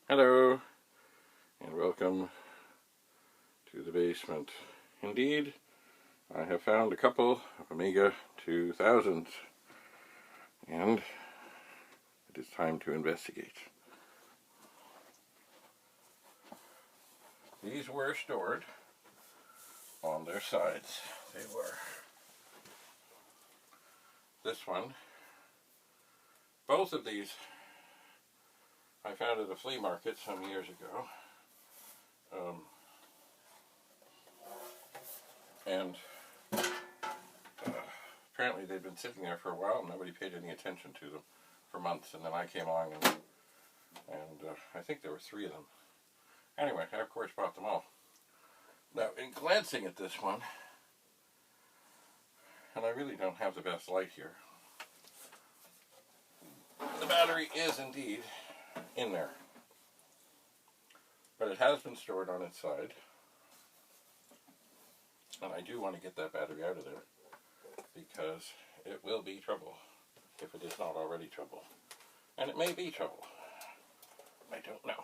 Hello, and welcome to the basement. Indeed, I have found a couple of Amiga 2000's, and it is time to investigate. These were stored on their sides. They were. This one, both of these I found at a flea market some years ago. Apparently they'd been sitting there for a while and nobody paid any attention to them for months, and then I came along and I think there were 3 of them. Anyway, I of course bought them all. Now, in glancing at this one, and I really don't have the best light here, the battery is indeed in there, but it has been stored on its side, and I do want to get that battery out of there because it will be trouble if it is not already trouble, and it may be trouble. I don't know.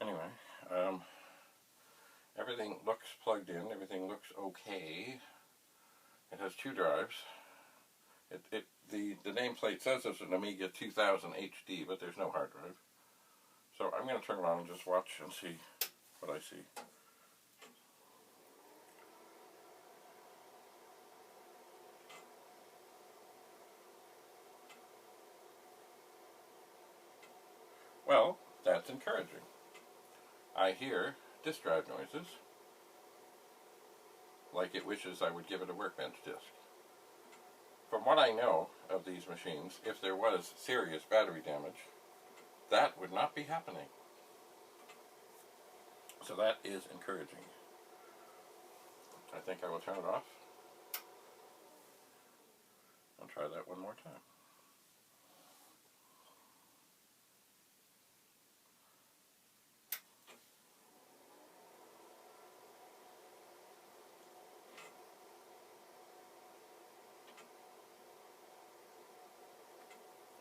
Anyway, everything looks plugged in, everything looks okay. It has 2 drives. The nameplate says it's an Amiga 2000 HD, but there's no hard drive. So I'm going to turn it on and just watch and see what I see. Well, that's encouraging. I hear disk drive noises, like it wishes I would give it a workbench disk. From what I know of these machines, if there was serious battery damage, that would not be happening. So that is encouraging. I think I will turn it off and try that one more time.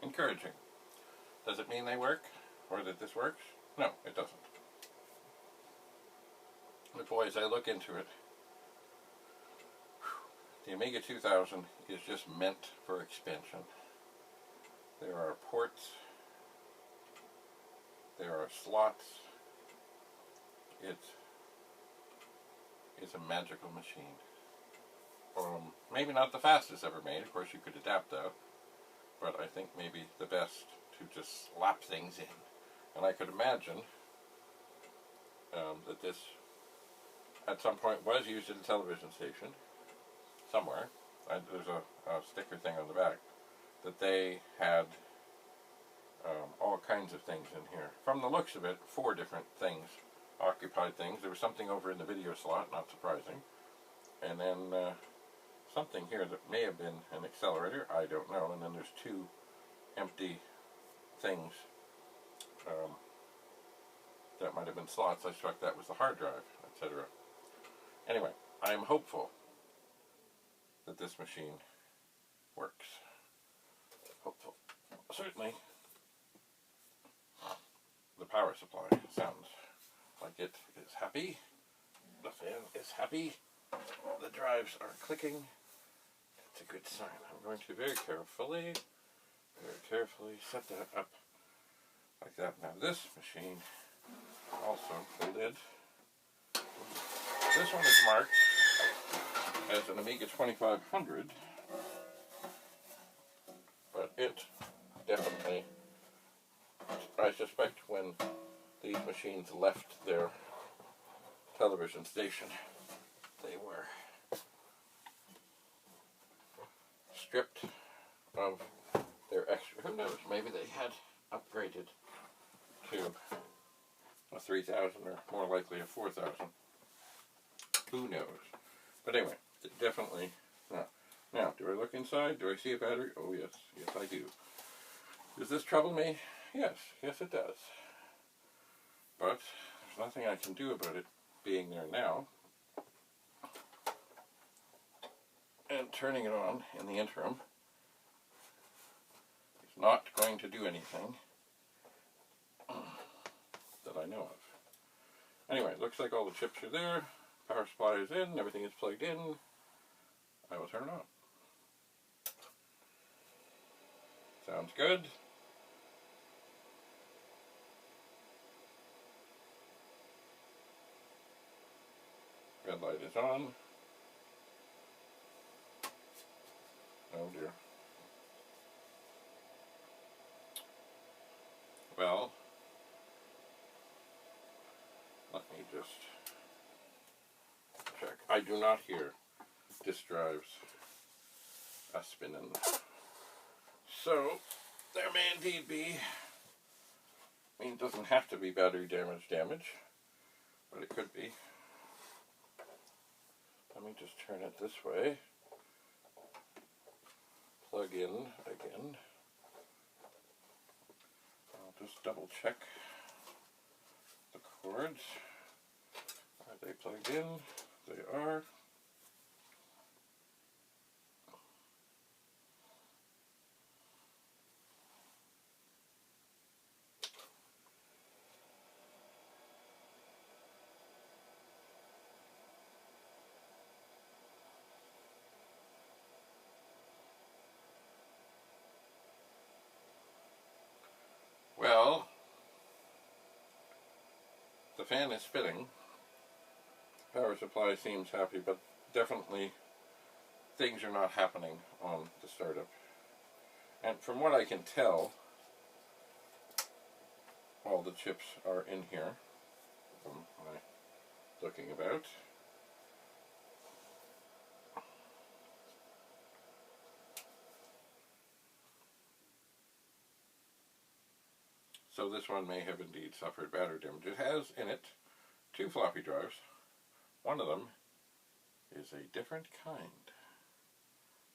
Encouraging. Does it mean they work, or that this works? No, it doesn't. But boy, as I look into it, the Amiga 2000 is just meant for expansion. There are ports, there are slots. It is a magical machine. Maybe not the fastest ever made, of course you could adapt that, but I think maybe the best to just slap things in. And I could imagine that this at some point was used at a television station somewhere. There's a sticker thing on the back that they had all kinds of things in here. From the looks of it, 4 different things, occupied things. There was something over in the video slot, not surprising, and then something here that may have been an accelerator, I don't know, and then there's 2 empty things that might have been slots. I suspect that was the hard drive, etc. Anyway, I am hopeful that this machine works. Hopeful. Certainly, the power supply sounds like it is happy. The fan is happy. The drives are clicking. It's a good sign. I'm going to very carefully set that up like that. Now this machine, also the lid, this one is marked as an Amiga 2500, but it definitely, I suspect when these machines left their television station, they were stripped of their extra, who knows, maybe they had upgraded to a 3000 or more likely a 4000. Who knows? But anyway, definitely. Now, do I look inside? Do I see a battery? Oh yes, yes I do. Does this trouble me? Yes, yes it does. But there's nothing I can do about it being there now. And turning it on in the interim is not going to do anything that I know of. Anyway, looks like all the chips are there. Power supply is in. Everything is plugged in. I will turn it on. Sounds good. Red light is on. Oh dear. Well, let me just check. I do not hear disk drives a spinning. So, there may indeed be, I mean, it doesn't have to be battery damage, but it could be. Let me just turn it this way. Plug in again. I'll just double check the cords. Are they plugged in? They are. Well, the fan is spinning. Power supply seems happy, but definitely things are not happening on the startup. And from what I can tell, all the chips are in here from my looking about. So this one may have indeed suffered battery damage. It has in it 2 floppy drives. One of them is a different kind.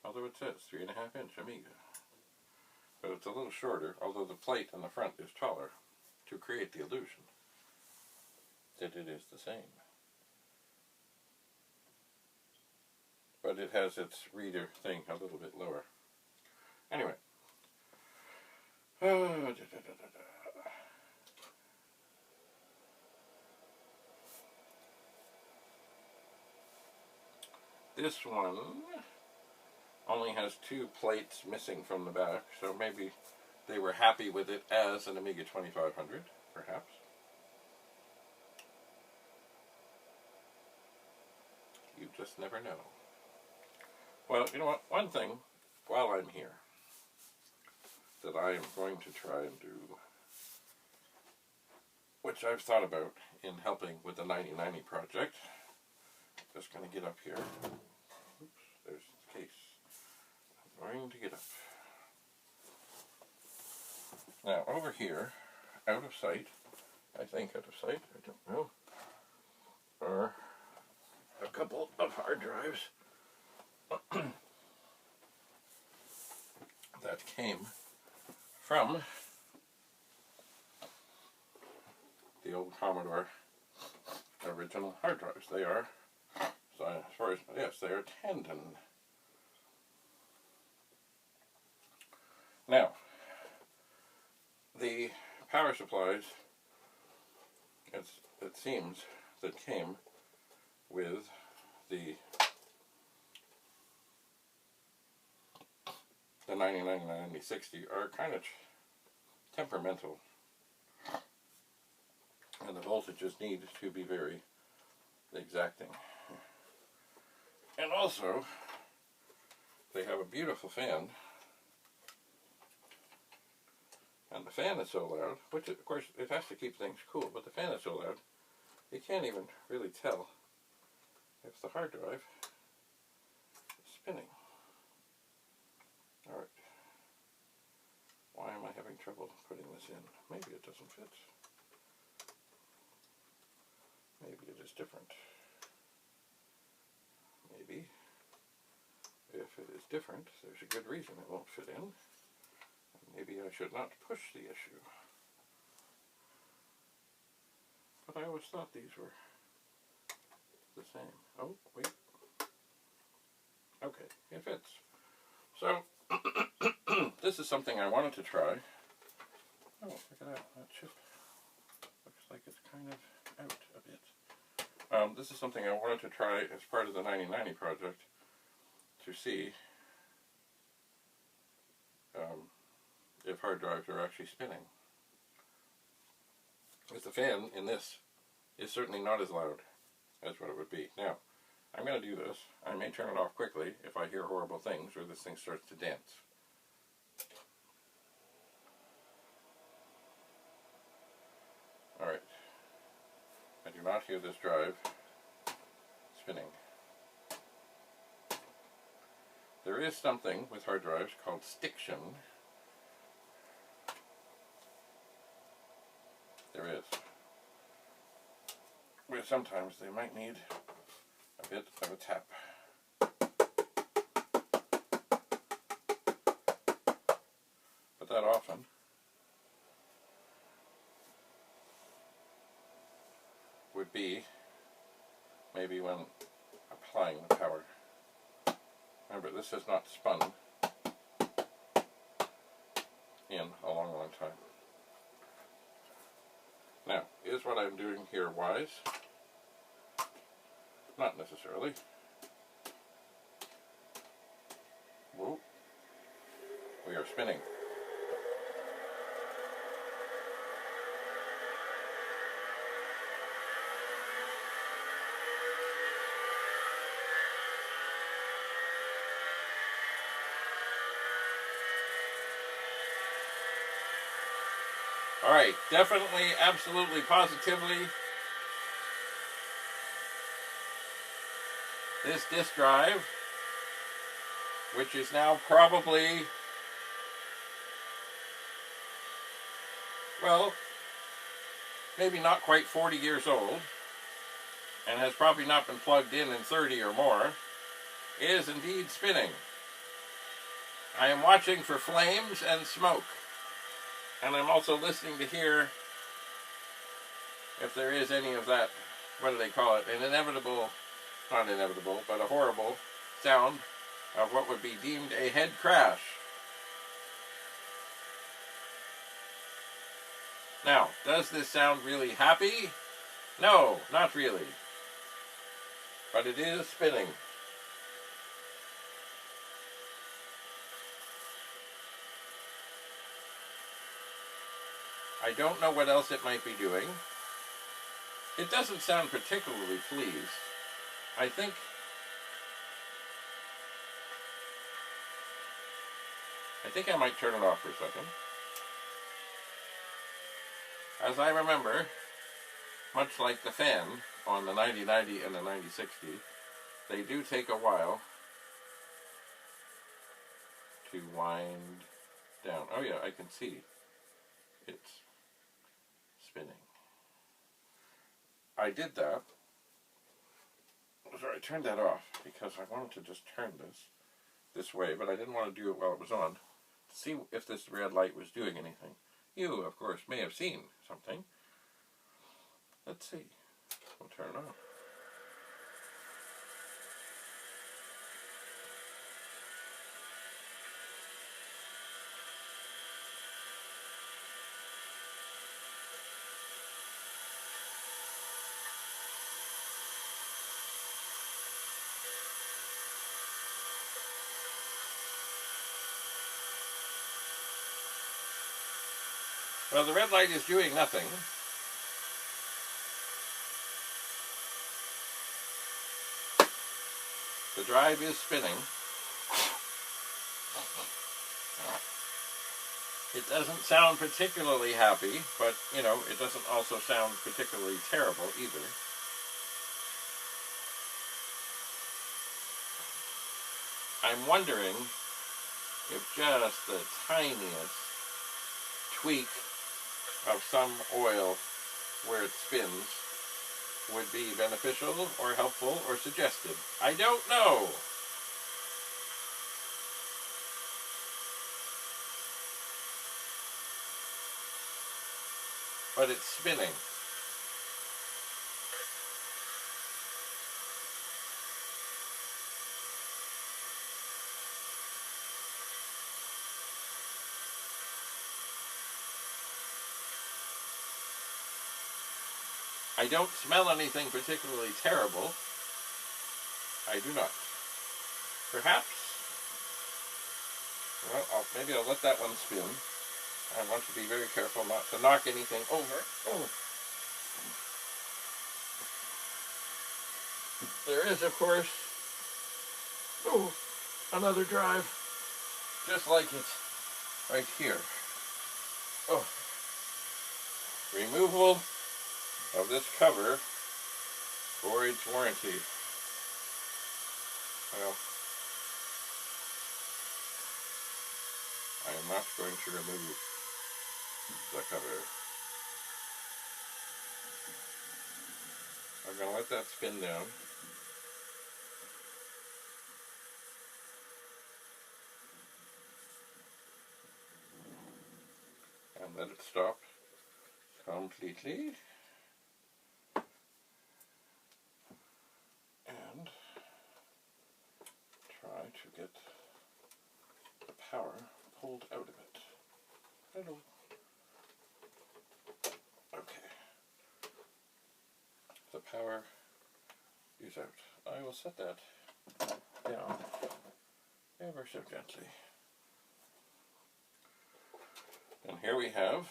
Although it says 3.5-inch Amiga. But it's a little shorter, although the plate on the front is taller, to create the illusion that it is the same. But it has its reader thing a little bit lower. Anyway. This one only has 2 plates missing from the back, so maybe they were happy with it as an Amiga 2500, perhaps. You just never know. Well, you know what? One thing, while I'm here, that I am going to try and do, which I've thought about in helping with the 9090 project. Just going to get up here. Oops, there's the case. I'm going to get up. Now, over here, out of sight, I think out of sight, I don't know, are a couple of hard drives that came from the old Commodore original hard drives. They are, so as far as, yes, they are tandem. Now, the power supplies, it seems, that came with the 9090 and 9060 are kind of temperamental, and the voltages need to be very exacting. And also, they have a beautiful fan, and the fan is so loud, which of course it has to keep things cool, but the fan is so loud you can't even really tell if the hard drive is spinning. Alright. Why am I having trouble putting this in? Maybe it doesn't fit. Maybe it is different. Maybe if it is different, there's a good reason it won't fit in. And maybe I should not push the issue. But I always thought these were the same. Oh, wait. Okay, it fits. So, this is something I wanted to try. Oh, look at that. That chip looks like it's kind of out a bit. This is something I wanted to try as part of the 9090 project to see if hard drives are actually spinning. Because the fan in this is certainly not as loud as what it would be. Now, I'm going to do this. I may turn it off quickly if I hear horrible things or this thing starts to dance. Alright. I do not hear this drive spinning. There is something with hard drives called stiction. There is. Where sometimes they might need a bit of a tap. But that often would be maybe when applying the power. Remember, this has not spun in a long, long time. Now, is what I'm doing here wise? Not necessarily. Whoa. We are spinning. Alright, definitely, absolutely, positively, this disk drive, which is now probably, well, maybe not quite 40 years old, and has probably not been plugged in 30 or more, is indeed spinning. I am watching for flames and smoke. And I'm also listening to hear if there is any of that, what do they call it, an inevitable, not inevitable, but a horrible sound of what would be deemed a head crash. Now, does this sound really happy? No, not really. But it is spinning. I don't know what else it might be doing. It doesn't sound particularly pleased. I think I might turn it off for a second. As I remember, much like the fan on the 9090 and the 9060, they do take a while to wind down. Oh yeah, I can see it's spinning. I did that. Sorry, I turned that off because I wanted to just turn this way, but I didn't want to do it while it was on to see if this red light was doing anything. You, of course, may have seen something. Let's see. We'll turn it on. Well, the red light is doing nothing. The drive is spinning. It doesn't sound particularly happy, but, you know, it doesn't also sound particularly terrible either. I'm wondering if just the tiniest tweak of some oil where it spins would be beneficial or helpful or suggested. I don't know. But it's spinning. I don't smell anything particularly terrible. I do not. Perhaps, well, maybe I'll let that one spin. I want to be very careful not to knock anything over. Oh. There is, of course, another drive, just like it, right here. Oh. Removal of this cover for its warranty. Well, I am not going to remove the cover. I'm going to let that spin down. And let it stop completely. And try to get the power pulled out of it. Hello. Okay. The power is out. I will set that down ever so gently. And here we have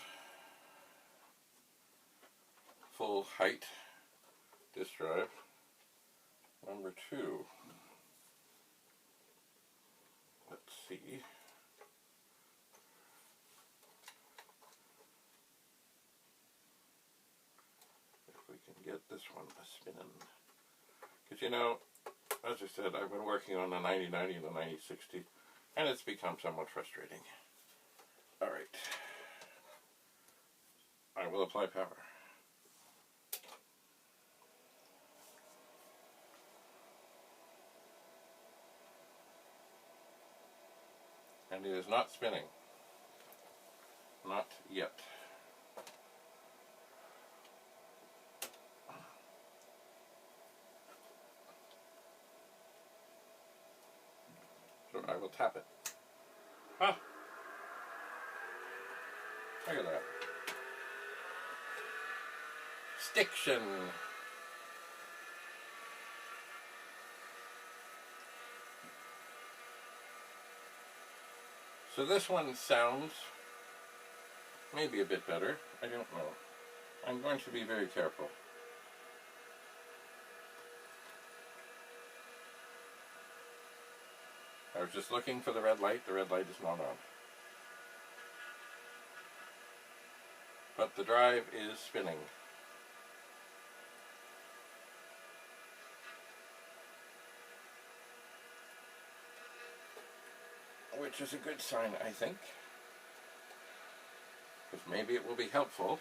full height disk drive number 2. Let's see. If we can get this one a spinning. Because, you know, as I said, I've been working on the 9090 and the 9060, and it's become somewhat frustrating. Alright. I will apply power. And it is not spinning. Not yet. So I will tap it. Huh! Look at that. Stiction. So this one sounds maybe a bit better. I don't know. I'm going to be very careful. I was just looking for the red light. The red light is not on. But the drive is spinning. Which is a good sign, I think. Because maybe it will be helpful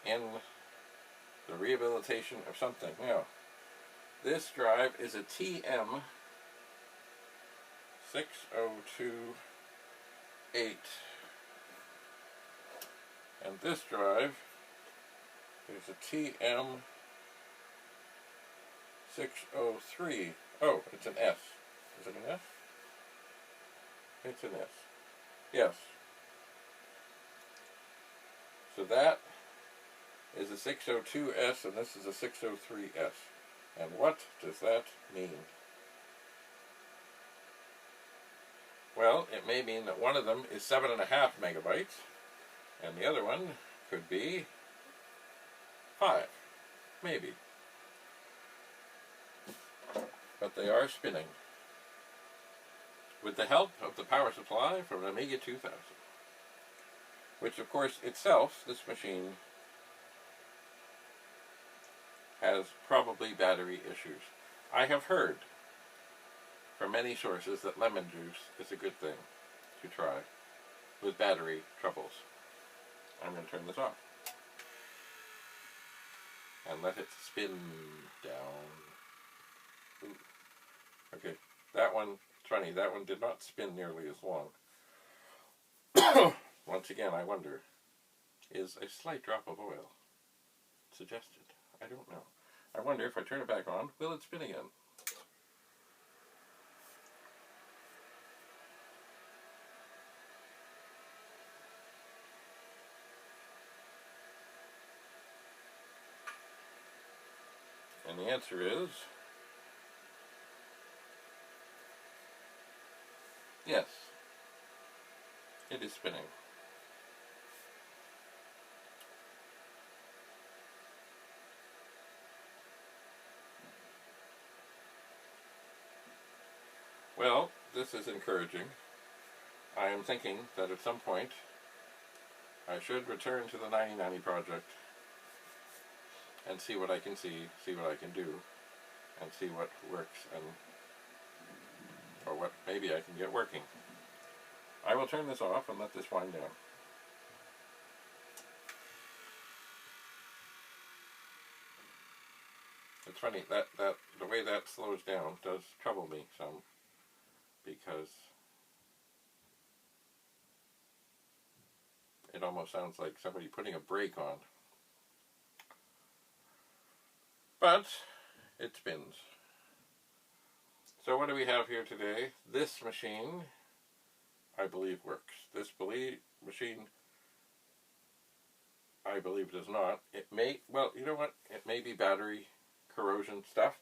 in the rehabilitation of something. Now, this drive is a TM6028. And this drive is a TM603. Oh, it's an S. Is it an S? It's an S. Yes. So that is a 602S and this is a 603S. And what does that mean? Well, it may mean that one of them is 7.5 megabytes and the other one could be 5. Maybe. But they are spinning. With the help of the power supply from an Amiga 2000. Which of course itself, this machine, has probably battery issues. I have heard from many sources that lemon juice is a good thing to try with battery troubles. I'm going to turn this off. And let it spin down. Ooh. Okay, that one, it's funny, that one did not spin nearly as long. Once again, I wonder, is a slight drop of oil suggested? I don't know. I wonder if I turn it back on, will it spin again? And the answer is yes, it is spinning. Well, this is encouraging. I am thinking that at some point I should return to the 9090 project and see what I can see what I can do, and see what works, and or what maybe I can get working. I will turn this off and let this wind down. It's funny that the way that slows down does trouble me some, because it almost sounds like somebody putting a brake on. But it spins. So what do we have here today? This machine, I believe, works. This machine, I believe, does not. It may, well, you know what? It may be battery corrosion stuff.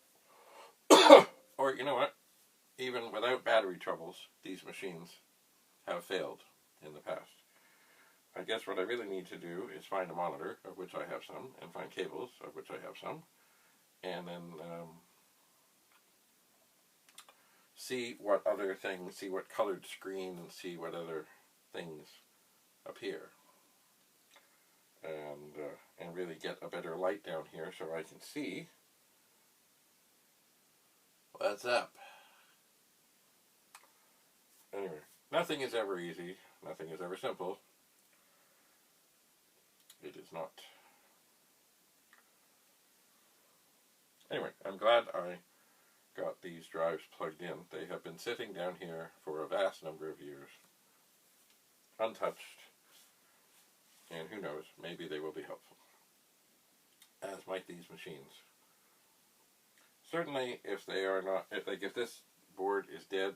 Or, you know what? Even without battery troubles, these machines have failed in the past. I guess what I really need to do is find a monitor, of which I have some, and find cables, of which I have some, and then see what other things, see what colored screen, and see what other things appear. And really get a better light down here so I can see what's up. Anyway, nothing is ever easy, nothing is ever simple. It is not. Anyway, I'm glad I got these drives plugged in. They have been sitting down here for a vast number of years, untouched, and who knows, maybe they will be helpful, as might these machines. Certainly, if they are not, if this board is dead,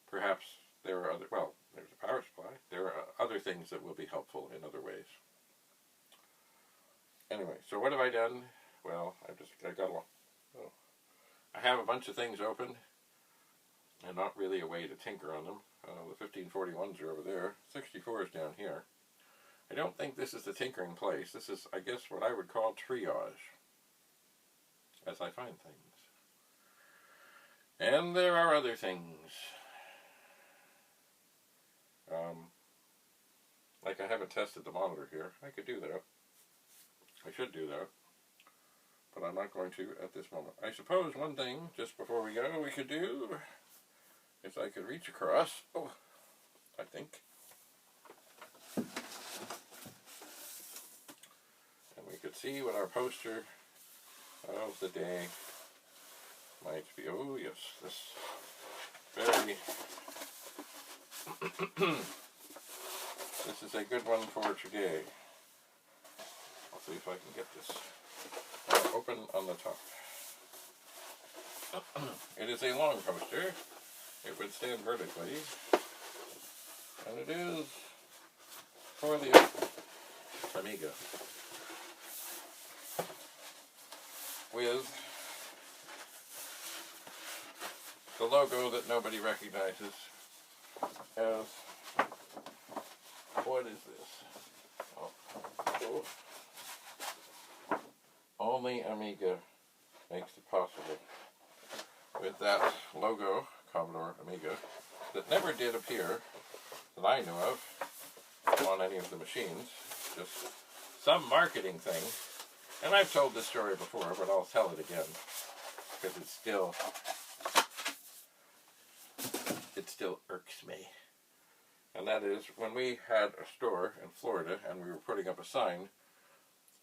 perhaps there are other, well, there's a power supply. There are other things that will be helpful in other ways. Anyway, so what have I done? Well, I have a bunch of things open, and not really a way to tinker on them. The 1541s are over there. 64 is down here. I don't think this is the tinkering place. This is, I guess, what I would call triage, as I find things. And there are other things. Like I haven't tested the monitor here. I could do that. I should do that. But I'm not going to at this moment. I suppose one thing, just before we go, we could do, if I could reach across, oh, I think. And we could see what our poster of the day might be. Oh yes, this very, this is a good one for today. I'll see if I can get this open on the top. It is a long poster. It would stand vertically. And it is for the Amiga. With the logo that nobody recognizes as, what is this? Oh. Only Amiga makes it possible. With that logo, Commodore Amiga, that never did appear, that I knew of, on any of the machines. Just some marketing thing. And I've told this story before, but I'll tell it again, because it still irks me. And that is, when we had a store in Florida, and we were putting up a sign,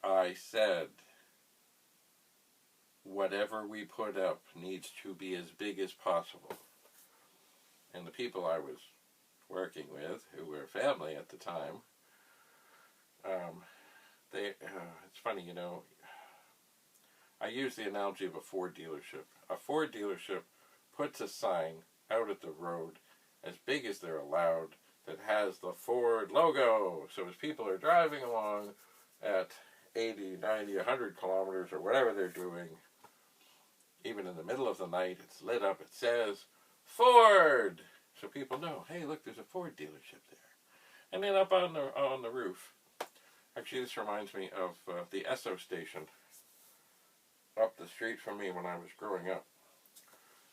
I said, whatever we put up needs to be as big as possible. And the people I was working with, who were family at the time, it's funny, you know, I use the analogy of a Ford dealership. A Ford dealership puts a sign out at the road as big as they're allowed that has the Ford logo. So as people are driving along at 80, 90, 100 kilometers or whatever they're doing, even in the middle of the night, it's lit up. It says Ford, so people know. Hey, look, there's a Ford dealership there. And then up on the roof. Actually, this reminds me of the Esso station up the street from me when I was growing up.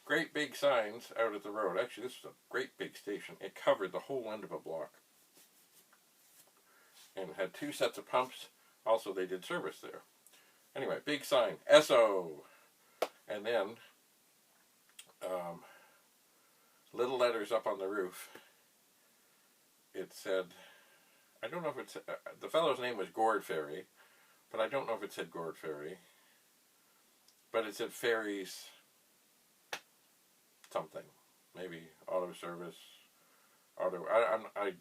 Great big signs out at the road. Actually, this was a great big station. It covered the whole end of a block. And had 2 sets of pumps. Also, they did service there. Anyway, big sign, Esso. And then, little letters up on the roof. It said, I don't know if it's, the fellow's name was Gord Ferry, but I don't know if it said Gord Ferry. But it said Ferries something. Maybe auto service, auto, I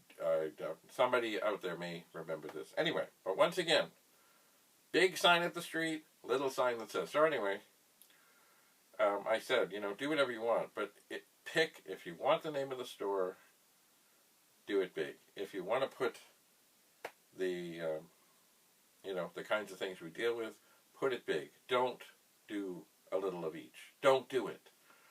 doubt. Somebody out there may remember this. Anyway, but once again, big sign at the street, little sign that says, so anyway, I said, you know, do whatever you want, but pick, if you want the name of the store, do it big. If you want to put the, you know, the kinds of things we deal with, put it big. Don't do a little of each. Don't do it.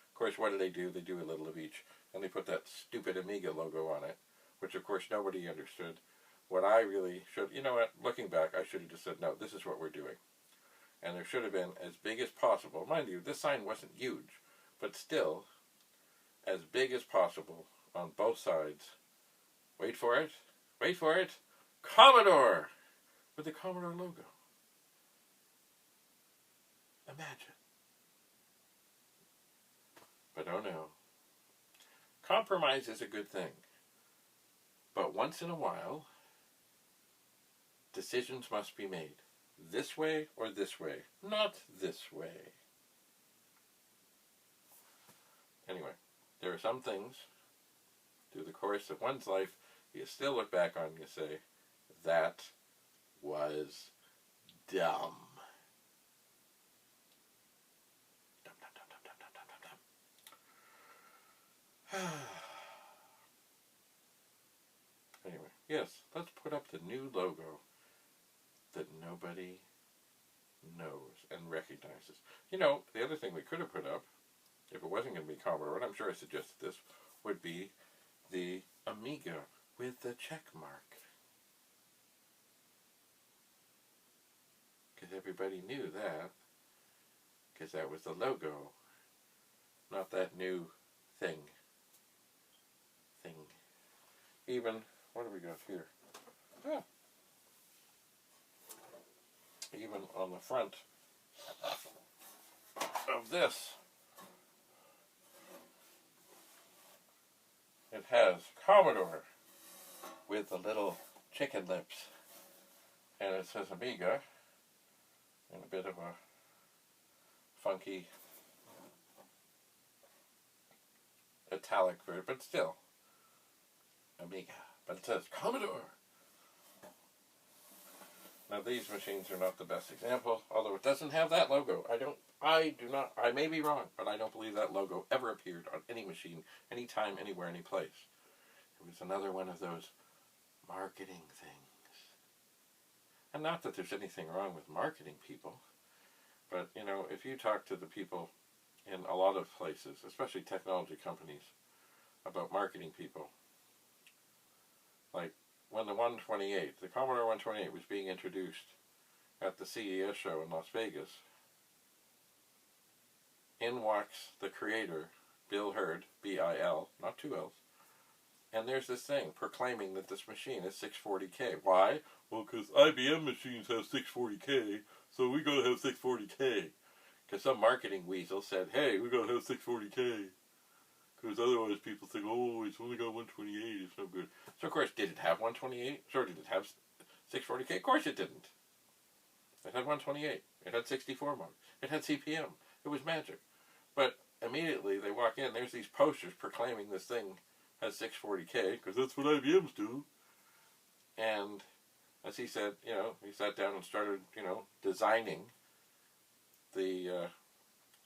Of course, what do? They do a little of each. And they put that stupid Amiga logo on it, which of course nobody understood. What I really should, you know what, looking back, I should have just said, no, this is what we're doing. And there should have been as big as possible. Mind you, this sign wasn't huge, but still, as big as possible on both sides. Wait for it. Wait for it. Commodore! With the Commodore logo. Imagine. But oh no. Compromise is a good thing. But once in a while, decisions must be made. This way or this way. Not this way. Anyway, there are some things through the course of one's life you still look back on and you say, that was dumb. Anyway, yes, let's put up the new logo that nobody knows and recognizes. You know, the other thing we could have put up, if it wasn't going to be Commodore, and I'm sure I suggested this, would be the Amiga with the check mark. Because everybody knew that, because that was the logo, not that new thing. Even, what do we got here? Ah. Even on the front of this, it has Commodore with the little chicken lips. And it says Amiga in a bit of a funky italic version, but still Amiga. But it says Commodore. Now these machines are not the best example, although it doesn't have that logo. I may be wrong, but I don't believe that logo ever appeared on any machine, anytime, anywhere, any place. It was another one of those marketing things. And not that there's anything wrong with marketing people, but, you know, if you talk to the people in a lot of places, especially technology companies, about marketing people, like when the the Commodore 128 was being introduced at the CES show in Las Vegas, in walks the creator, Bill Hurd, B-I-L, not 2 L's, and there's this thing proclaiming that this machine is 640K. Why? Well, because IBM machines have 640K, so we gotta have 640K. Because some marketing weasel said, hey, we gotta have 640K. Because otherwise people think, oh, it's only got 128, it's no good. So of course, did it have 128? Sure, did it have 640K? Of course it didn't. It had 128. It had 64 mode. It had CPM. It was magic. But immediately they walk in, there's these posters proclaiming this thing has 640K, because that's what IBMs do. And as he said, you know, he sat down and started, you know, designing the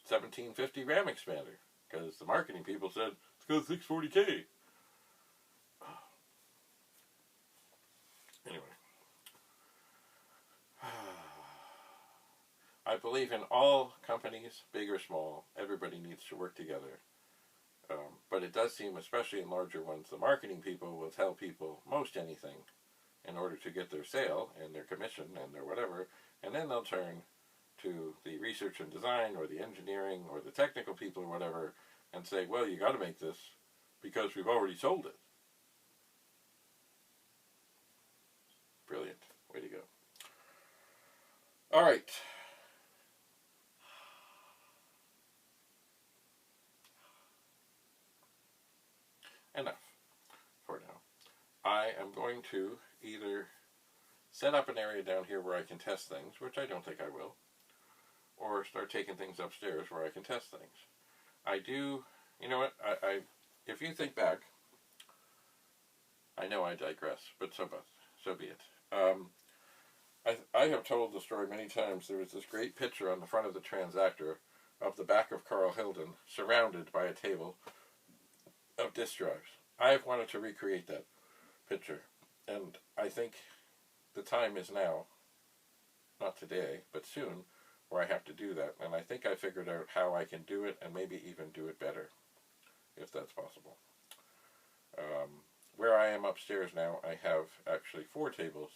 1750 RAM expander. Because the marketing people said, it's got 640K. Anyway. I believe in all companies, big or small, everybody needs to work together. But it does seem, especially in larger ones, the marketing people will tell people most anything in order to get their sale and their commission and their whatever, and then they'll turn to the research and design or the engineering or the technical people or whatever and say, well, you got to make this because we've already sold it. Brilliant. Way to go. All right. Enough for now. I am going to either set up an area down here where I can test things, which I don't think I will, or start taking things upstairs where I can test things. I do, you know what, if you think back, I know I digress, but so be it. I have told the story many times. There was this great picture on the front of the transactor of the back of Carl Hilden surrounded by a table of disk drives. I have wanted to recreate that picture, and I think the time is now, not today, but soon, where I have to do that. And I think I figured out how I can do it and maybe even do it better, if that's possible. Where I am upstairs now, I have actually 4 tables.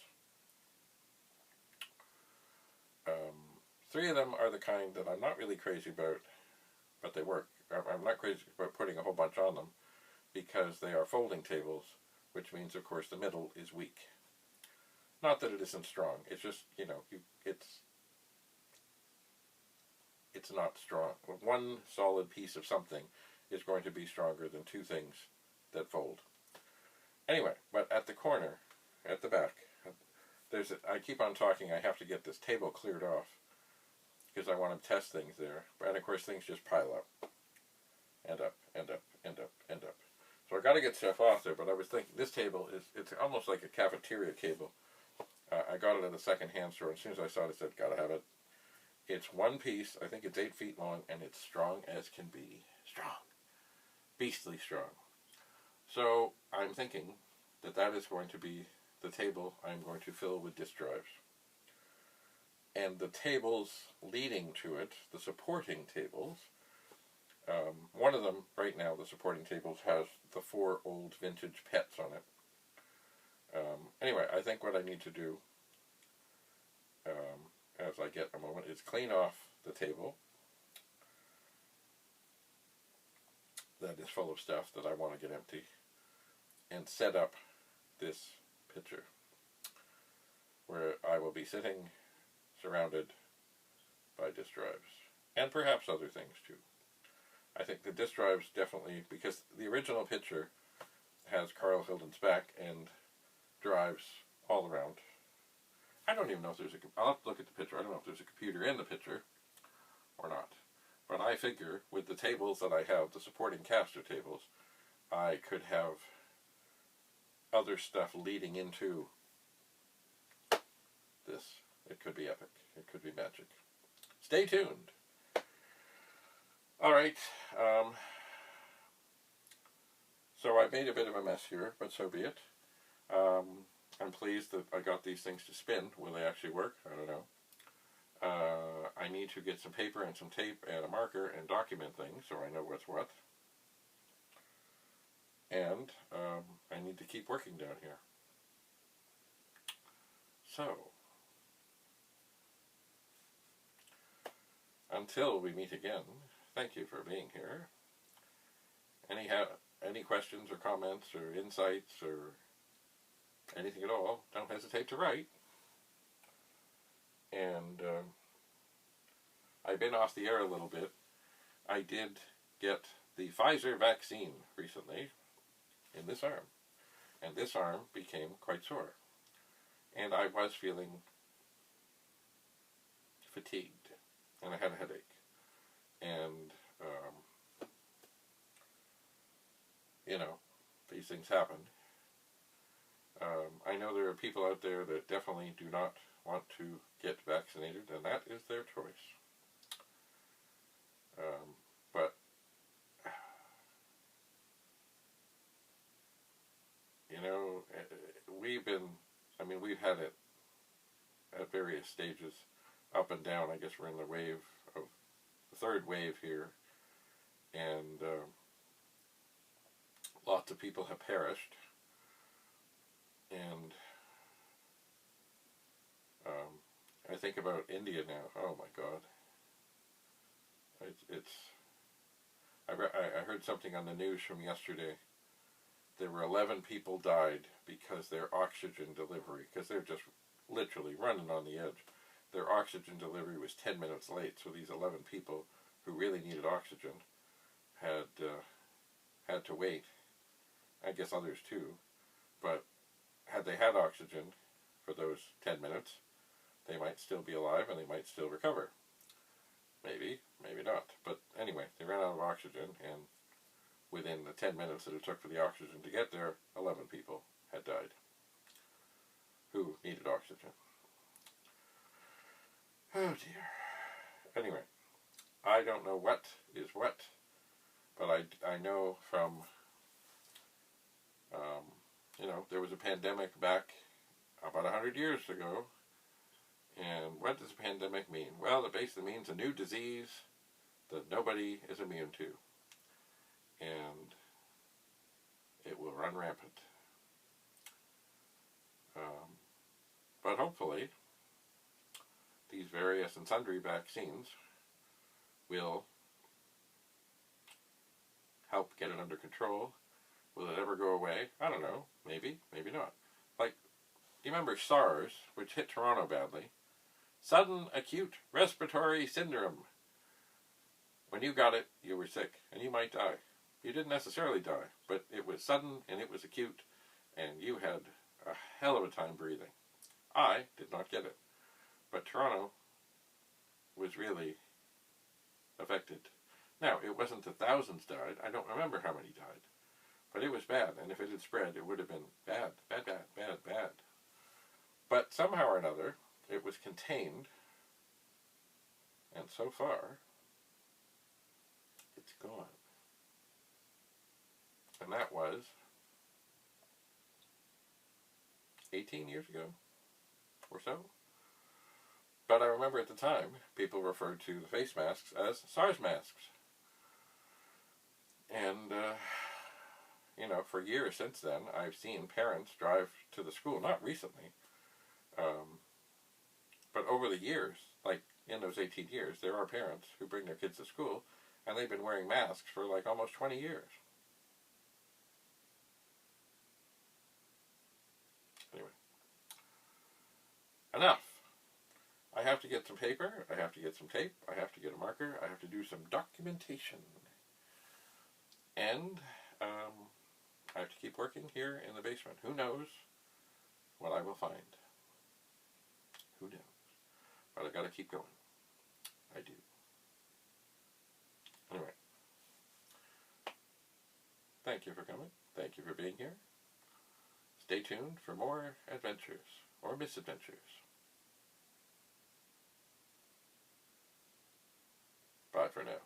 3 of them are the kind that I'm not really crazy about, but they work. I'm not crazy about putting a whole bunch on them because they are folding tables, which means, of course, the middle is weak. Not that it isn't strong. It's just, you know, it's not strong. One solid piece of something is going to be stronger than 2 things that fold. Anyway, but at the corner, at the back, I keep on talking. I have to get this table cleared off because I want to test things there. And of course, things just pile up and up and up and up and up. So I got to get stuff off there. But I was thinking, this table it's almost like a cafeteria table. I got it at a second-hand store. As soon as I saw it, I said, gotta have it. It's one piece. I think it's 8 feet long, and it's strong as can be. Strong. Beastly strong. So I'm thinking that is going to be the table I'm going to fill with disk drives. And the tables leading to it, the supporting tables, one of them right now, the supporting tables, has the 4 old vintage pets on it. Anyway, I think what I need to do, as I get a moment, is clean off the table that is full of stuff that I want to get empty, and set up this picture where I will be sitting surrounded by disk drives, and perhaps other things too. I think the disk drives definitely, because the original picture has Carl Hilden's back and drives all around. I don't even know if there's I'll have to look at the picture. I don't know if there's a computer in the picture or not. But I figure with the tables that I have, the supporting caster tables, I could have other stuff leading into this. It could be epic. It could be magic. Stay tuned. Alright. So I made a bit of a mess here, but so be it. I'm pleased that I got these things to spin. Will they actually work? I don't know. I need to get some paper and some tape and a marker and document things so I know what's what. And I need to keep working down here. So, until we meet again, thank you for being here. Any questions or comments or insights or anything at all, don't hesitate to write. And I've been off the air a little bit. I did get the Pfizer vaccine recently in this arm. And this arm became quite sore. And I was feeling fatigued. And I had a headache. And, you know, these things happen. I know there are people out there that definitely do not want to get vaccinated, and that is their choice. But, you know, we've had it at various stages up and down. I guess we're in the wave of the third wave here, and lots of people have perished. And I think about India now. Oh my God! I heard something on the news from yesterday. There were 11 people died because their oxygen delivery, because they're just literally running on the edge. Their oxygen delivery was 10 minutes late, so these 11 people who really needed oxygen had to wait. I guess others too, but had they had oxygen for those 10 minutes, they might still be alive and they might still recover. Maybe, maybe not. But anyway, they ran out of oxygen, and within the 10 minutes that it took for the oxygen to get there, 11 people had died who needed oxygen. Oh dear. Anyway, I don't know what is what, but I know from, there was a pandemic back about 100 years ago. And what does a pandemic mean? Well, it basically means a new disease that nobody is immune to. And it will run rampant. But hopefully, these various and sundry vaccines will help get it under control. Will it ever go away? I don't know. Maybe, maybe not. Like, you remember SARS, which hit Toronto badly? Sudden acute respiratory syndrome. When you got it, you were sick, and you might die. You didn't necessarily die, but it was sudden, and it was acute, and you had a hell of a time breathing. I did not get it, but Toronto was really affected. Now, it wasn't the thousands died. I don't remember how many died, but it was bad, and if it had spread, it would have been bad, bad, bad, bad, bad. But somehow or another, it was contained, and so far, it's gone. And that was 18 years ago, or so. But I remember at the time, people referred to the face masks as SARS masks. And, for years since then, I've seen parents drive to the school, not recently, but over the years, like in those 18 years, there are parents who bring their kids to school, and they've been wearing masks for like almost 20 years. Anyway. Enough. I have to get some paper, I have to get some tape, I have to get a marker, I have to do some documentation. And I have to keep working here in the basement. Who knows what I will find? Who knows? But I gotta keep going. I do. Anyway. Thank you for coming. Thank you for being here. Stay tuned for more adventures or misadventures. Bye for now.